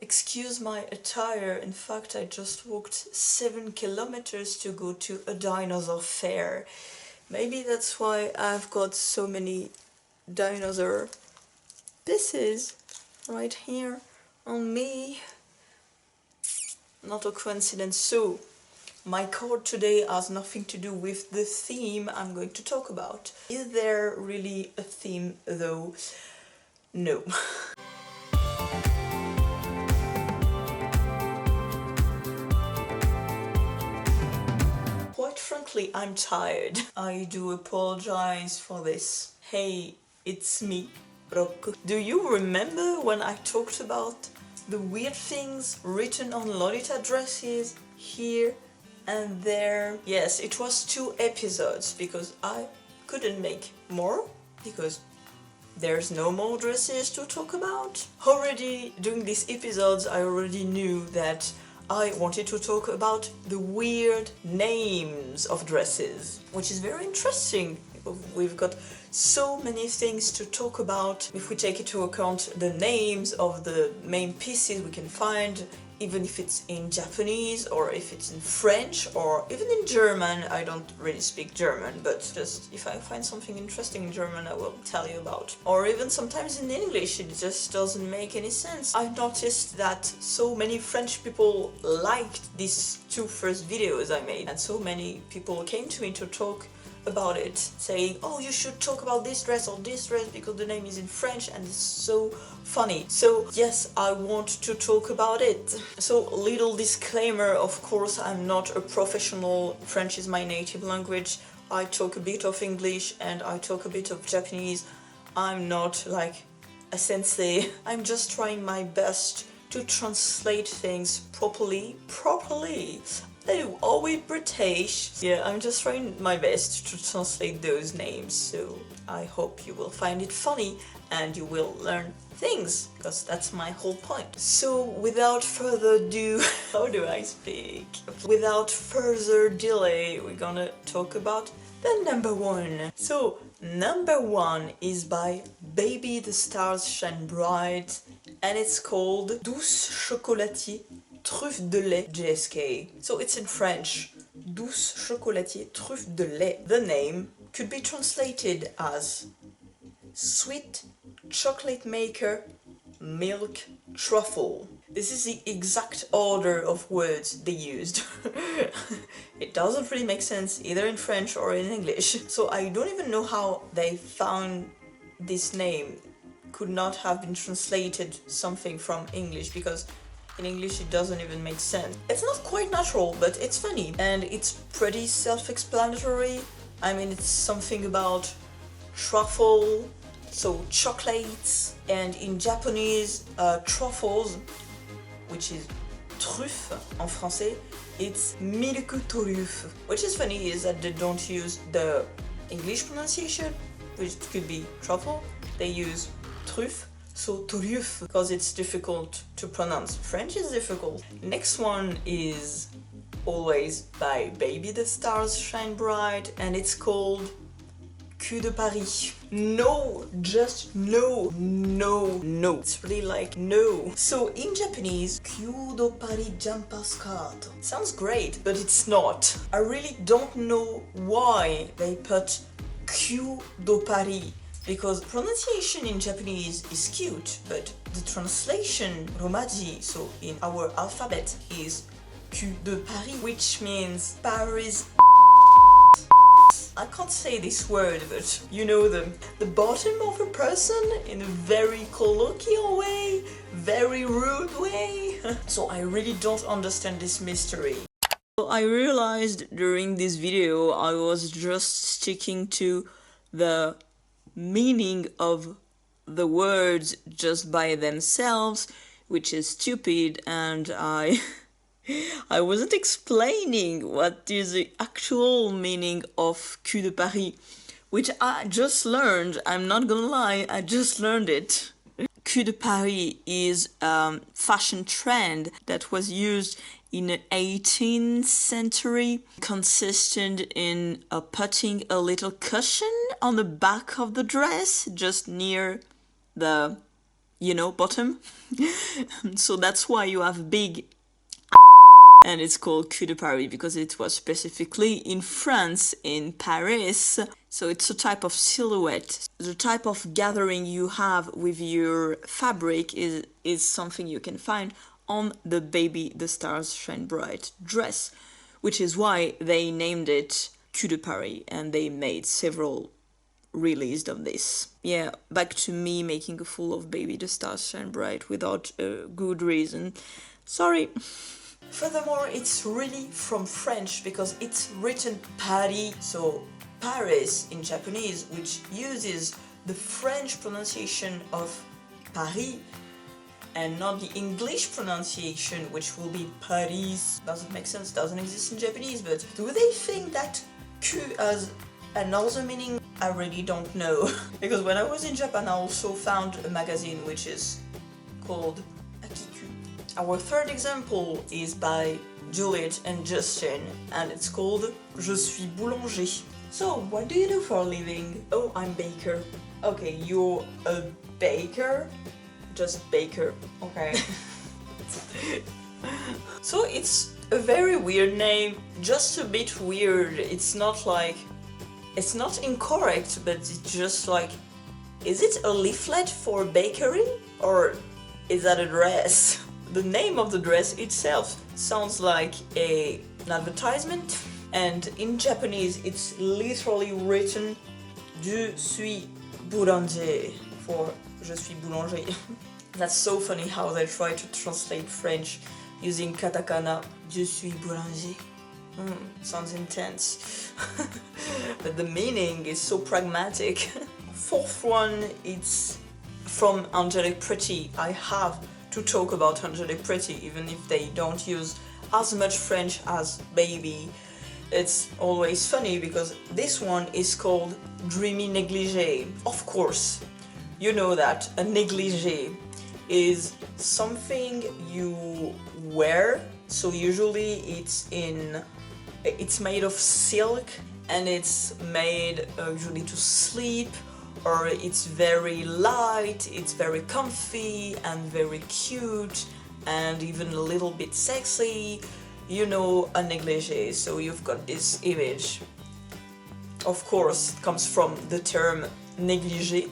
Excuse my attire, in fact I just walked 7 kilometers to go to a dinosaur fair. Maybe that's why I've got so many dinosaur pieces right here on me. Not a coincidence. So, my card today has nothing to do with the theme I'm going to talk about. Is there really a theme though? No. Quite frankly, I'm tired. I do apologize for this. Hey, it's me, Rocco. Do you remember when I talked about the weird things written on lolita dresses here and there? Yes, it was 2 episodes because I couldn't make more because there's no more dresses to talk about. Already doing these episodes, I already knew that I wanted to talk about the weird names of dresses, which is very interesting. We've got so many things to talk about. If we take into account the names of the main pieces we can find, even if it's in Japanese or if it's in French or even in German. I don't really speak German, but just if I find something interesting in German I will tell you about. Or even sometimes in English, it just doesn't make any sense. I've noticed that so many French people liked these 2 first videos I made, and so many people came to me to talk about it, saying, oh, you should talk about this dress or this dress because the name is in French and it's so funny. So yes, I want to talk about it. So little disclaimer, of course I'm not a professional. French is my native language. I talk a bit of English and I talk a bit of Japanese. I'm not like a sensei. I'm just trying my best to translate things properly. Oh, are we British? Yeah, I'm just trying my best to translate those names, so I hope you will find it funny and you will learn things, because that's my whole point. So without further ado, how do I speak? Without further delay, we're gonna talk about the number 1. So number 1 is by Baby the Stars Shine Bright, and it's called Douce, Chocolatier, Truffe de Lait, JSK. So it's in French. Douce, Chocolatier, Truffe de Lait. The name could be translated as sweet chocolate maker, milk truffle. This is the exact order of words they used. It doesn't really make sense either in French or in English. So I don't even know how they found this name. Could not have been translated something from English, because in English it doesn't even make sense. It's not quite natural, but it's funny. And it's pretty self-explanatory. I mean, it's something about truffle, so chocolates, and in Japanese, truffles, which is truffe en français, it's milk truffe. Which is funny is that they don't use the English pronunciation, which could be truffle. They use truffe. So truffe, because it's difficult to pronounce. French is difficult. Next one is always by Baby the Stars Shine Bright, and it's called Cul de Paris. No, just no, no, no. It's really like no. So in Japanese, Cul de Paris jumper skirt. Sounds great, but it's not. I really don't know why they put Cul de Paris, because pronunciation in Japanese is cute, but the translation romaji, so in our alphabet, is Cul de Paris, which means Paris. I can't say this word, but you know, the bottom of a person in a very colloquial way, very rude way. So I really don't understand this mystery. So I realized during this video I was just sticking to the meaning of the words just by themselves, which is stupid, and I wasn't explaining what is the actual meaning of Cul de Paris, which I just learned. I'm not gonna lie, I just learned it. Cul de Paris is a fashion trend that was used in the 18th century, consisted in putting a little cushion on the back of the dress, just near the you know, bottom. So that's why you have big, and it's called Cul de Paris because it was specifically in France, in Paris. So it's a type of silhouette. The type of gathering you have with your fabric is something you can find on the Baby the Stars Shine Bright dress, which is why they named it Cul de Paris, and they made several released of this. Yeah, back to me making a fool of Baby the Stars Shine Bright without a good reason. Sorry. Furthermore, it's really from French because it's written Paris, so Paris in Japanese, which uses the French pronunciation of Paris and not the English pronunciation, which will be Paris. Doesn't make sense, doesn't exist in Japanese, but do they think that Q has another meaning? I really don't know. Because when I was in Japan, I also found a magazine which is called Akiku. Our third example is by Juliet and Justin, and it's called Je suis Boulanger. So, what do you do for a living? Oh, I'm baker. Okay, you're a baker? Just baker, okay. So it's a very weird name, just a bit weird. It's not incorrect, but it's just like, is it a leaflet for bakery? Or is that a dress? The name of the dress itself sounds like an advertisement, and in Japanese it's literally written Je suis Boulanger for Je suis Boulanger. That's so funny how they try to translate French using katakana Je suis Boulanger. Sounds intense. But the meaning is so pragmatic. Fourth one, it's from Angelic Pretty. I have to talk about Angelic Pretty, even if they don't use as much French as Baby. It's always funny because this one is called Dreamy Negligee. Of course, you know that a negligee is something you wear, so usually it's made of silk and it's made usually to sleep, or it's very light, it's very comfy and very cute and even a little bit sexy, you know, a negligee. So you've got this image. Of course, it comes from the term négligé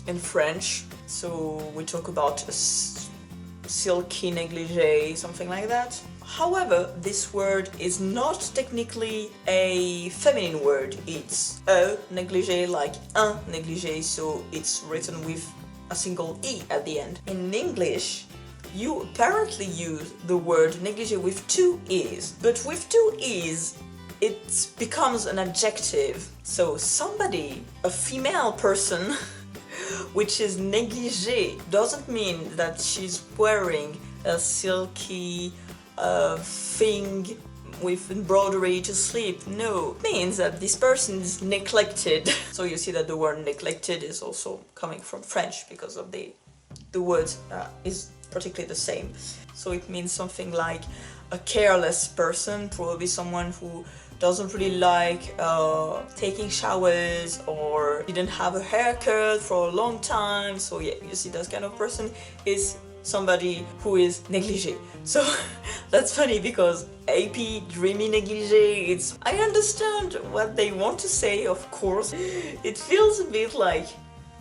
in French. So we talk about a silky negligee, something like that. However, this word is not technically a feminine word. It's a negligee, like un negligé, so it's written with a single E at the end. In English, you apparently use the word negligee with two E's, but with two E's, it becomes an adjective. So somebody, a female person, which is negligee, doesn't mean that she's wearing a silky thing with embroidery to sleep. No, it means that this person is neglected. So you see that the word neglected is also coming from French because of the word is practically the same. So it means something like a careless person, probably someone who doesn't really like taking showers or didn't have a haircut for a long time. So yeah, you see that kind of person is somebody who is negligee. So that's funny because AP Dreamy Negligee, I understand what they want to say, of course. It feels a bit like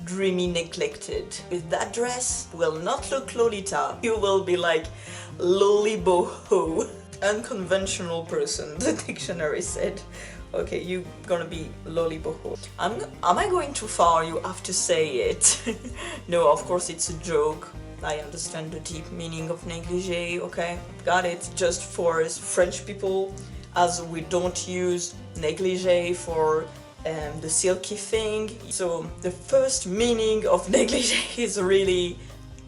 dreamy neglected. With that dress, will not look Lolita. You will be like loli boho. Unconventional person, the dictionary said. Okay, you're gonna be loli boho. Am I going too far? You have to say it. No, of course it's a joke. I understand the deep meaning of negligee, okay? Got it. Just for French people, as we don't use negligee for the silky thing. So the first meaning of negligee is really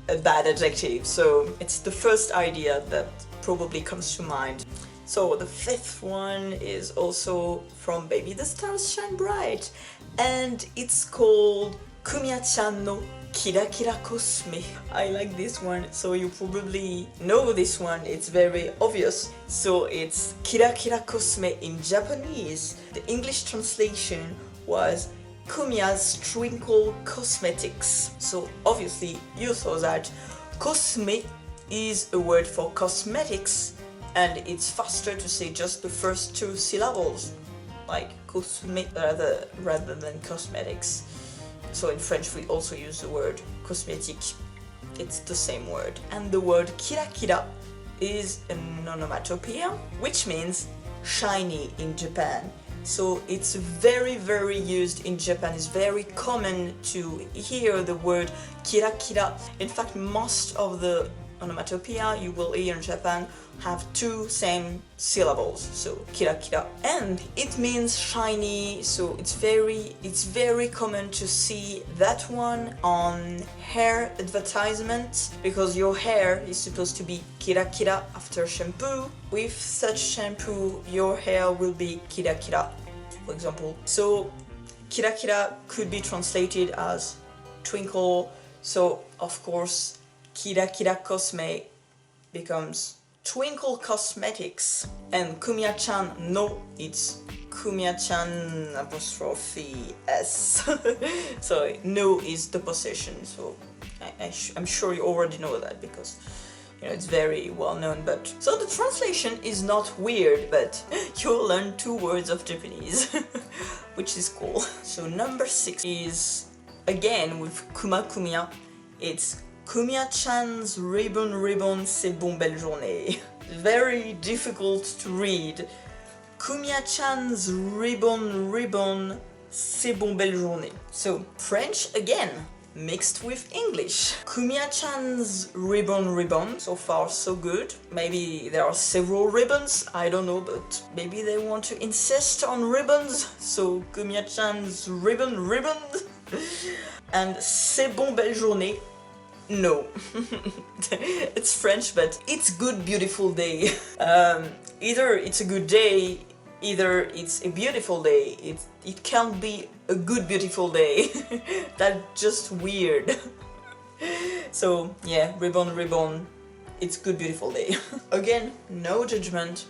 a bad adjective. So it's the first idea that probably comes to mind. So the fifth one is also from Baby the Stars Shine Bright, and it's called Kumya-chan no Kira Kira Cosme. I like this one, so you probably know this one, it's very obvious. So it's Kira Kira Cosme in Japanese. The English translation was Kumya's Twinkle Cosmetics. So obviously you saw that cosme is a word for cosmetics, and it's faster to say just the first two syllables, like cosme rather than cosmetics. So in French we also use the word cosmétique. It's the same word. And the word kira is an onomatopoeia, which means shiny in Japan. So it's very used in Japan. It's very common to hear the word kira. In fact, most of the onomatopoeia you will hear in Japan have two same syllables, so kira, and it means shiny. So it's very common to see that one on hair advertisements, because your hair is supposed to be kira after shampoo. With such shampoo your hair will be kira, for example. So kira could be translated as twinkle, so of course kira cosme becomes Twinkle Cosmetics. And Kumya-chan, no, it's Kumya-chan apostrophe S. So no is the possession, so I'm sure you already know that, because it's very well known. But so the translation is not weird, but you'll learn 2 words of Japanese, which is cool. So number 6 is, again with Kumya, it's Kumya-chan's ribbon, c'est bon, belle journée. Very difficult to read. Kumya-chan's ribbon, c'est bon, belle journée. So French again, mixed with English. Kumya-chan's ribbon, so far so good. Maybe there are several ribbons, I don't know, but maybe they want to insist on ribbons. So Kumya-chan's ribbon. And c'est bon, belle journée. No, it's French, but it's good, beautiful day. Either it's a good day, either it's a beautiful day. It can't be a good, beautiful day. That's just weird. So yeah, ribbon, it's good, beautiful day. Again, no judgment.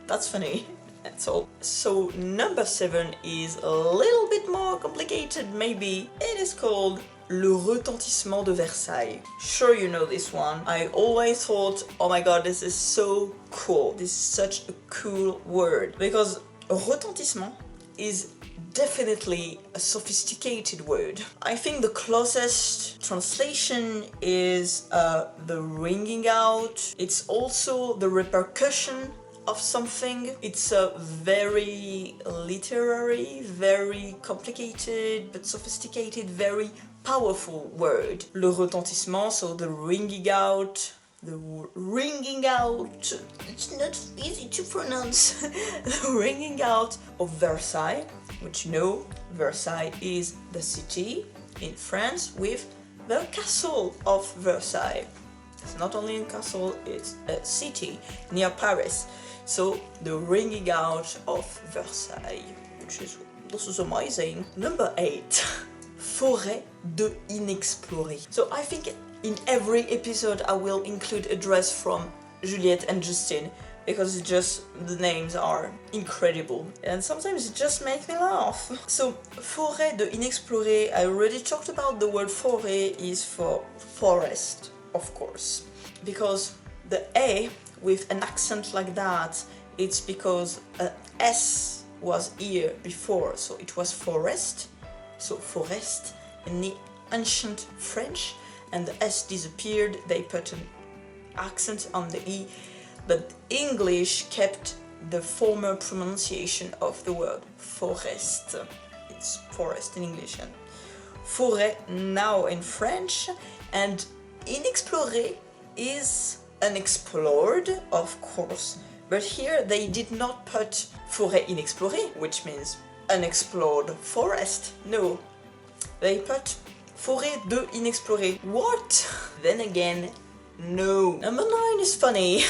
That's funny. That's all. So number 7 is a little bit more complicated, maybe. It is called le retentissement de Versailles. Sure, you know this one. I always thought, oh my god, this is so cool. This is such a cool word. Because retentissement is definitely a sophisticated word. I think the closest translation is the ringing out. It's also the repercussion of something. It's a very literary, very complicated but sophisticated, very powerful word. Le retentissement, so the ringing out. It's not easy to pronounce. The ringing out of Versailles, which you know, Versailles is the city in France with the castle of Versailles. It's not only a castle, it's a city near Paris. So the ringing out of Versailles, this is amazing. Number 8, Forêt de Inexploré. So I think in every episode I will include a dress from Juliette and Justine, because it's just, the names are incredible and sometimes it just makes me laugh. So Forêt de Inexploré, I already talked about. The word forêt is for forest, of course, because the A with an accent like that, it's because S was here before, so it was forest, so forest in the ancient French, and the S disappeared, they put an accent on the E, but English kept the former pronunciation of the word forest. It's forest in English and forêt now in French, and inexploré is unexplored, of course, but here they did not put Forêt Inexplorée, which means unexplored forest. No, they put Forêt de Inexploré. What? Then again, no. Number 9 is funny.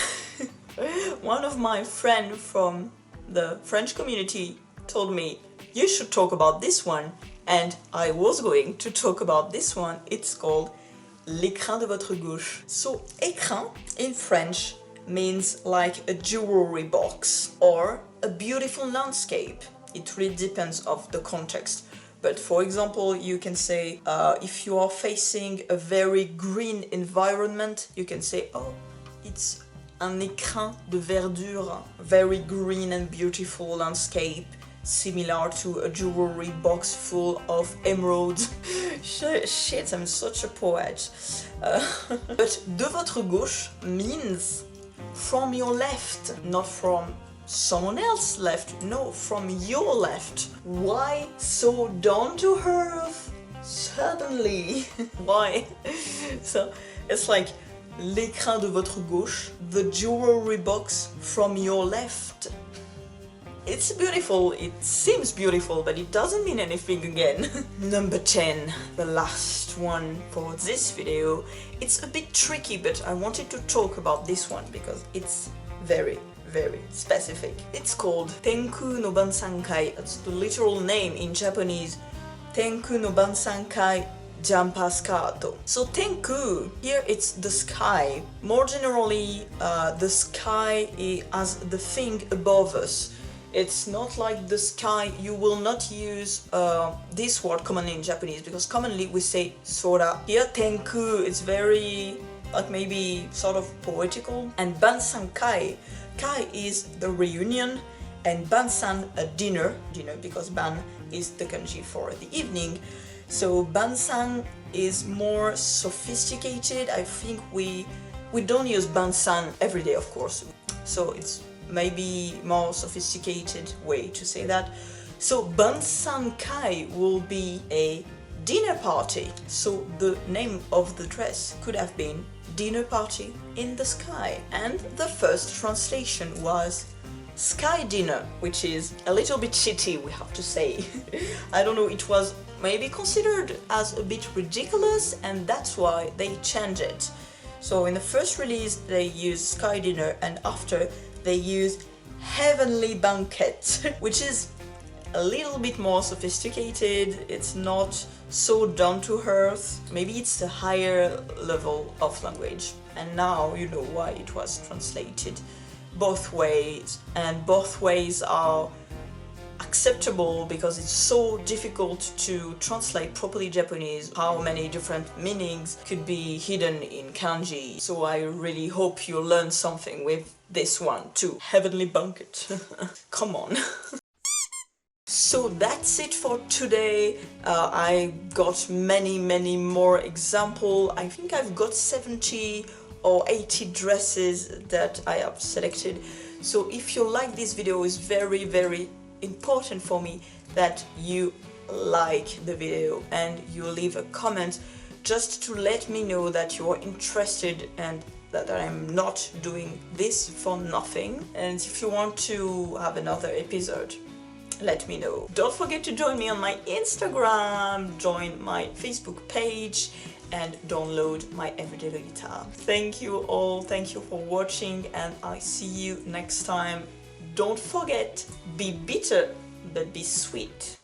One of my friends from the French community told me, you should talk about this one, and I was going to talk about this one. It's called l'écrin de votre gauche. So écrin in French means like a jewelry box or a beautiful landscape. It really depends of the context. But for example, you can say, if you are facing a very green environment, you can say, oh, it's un écrin de verdure, very green and beautiful landscape, similar to a jewelry box full of emeralds. Shit, I'm such a poet. But de votre gauche means from your left, not from someone else's left, no, from your left. Why so down to earth? Suddenly. Why? So it's like l'écrin de votre gauche, the jewelry box from your left. It's beautiful, it seems beautiful, but it doesn't mean anything again. Number 10, the last one for this video. It's a bit tricky, but I wanted to talk about this one because it's very specific. It's called Tenku no Bansankai. That's the literal name in Japanese. Tenku no Bansankai Jumper Skirt. So Tenku, here it's the sky. More generally, the sky as the thing above us. It's not like the sky. You will not use this word commonly in Japanese because commonly we say sora. Here Tenku is very, like maybe sort of poetical. And Bansankai, kai is the reunion, and bansan a dinner because ban is the kanji for the evening. So bansan is more sophisticated. I think we don't use bansan every day, of course. So it's maybe more sophisticated way to say that. So bansankai will be a dinner party. So the name of the dress could have been Dinner Party in the Sky. And the first translation was Sky Dinner, which is a little bit shitty, we have to say. I don't know, it was maybe considered as a bit ridiculous, and that's why they changed it. So in the first release they used Sky Dinner, and after they used Heavenly Banquet, which is a little bit more sophisticated. It's not so down to earth. Maybe it's a higher level of language. And now you know why it was translated both ways. And both ways are acceptable because it's so difficult to translate properly Japanese. How many different meanings could be hidden in kanji. So I really hope you learn something with this one too. Heavenly Banquet. Come on. So that's it for today. I got many more examples. I think I've got 70 or 80 dresses that I have selected. So if you like this video, it's very important for me that you like the video and you leave a comment just to let me know that you're interested and that I'm not doing this for nothing. And if you want to have another episode, let me know. Don't forget to join me on my Instagram, join my Facebook page, and download my Everyday Lolita. Thank you all, thank you for watching, and I see you next time. Don't forget, be bitter, but be sweet.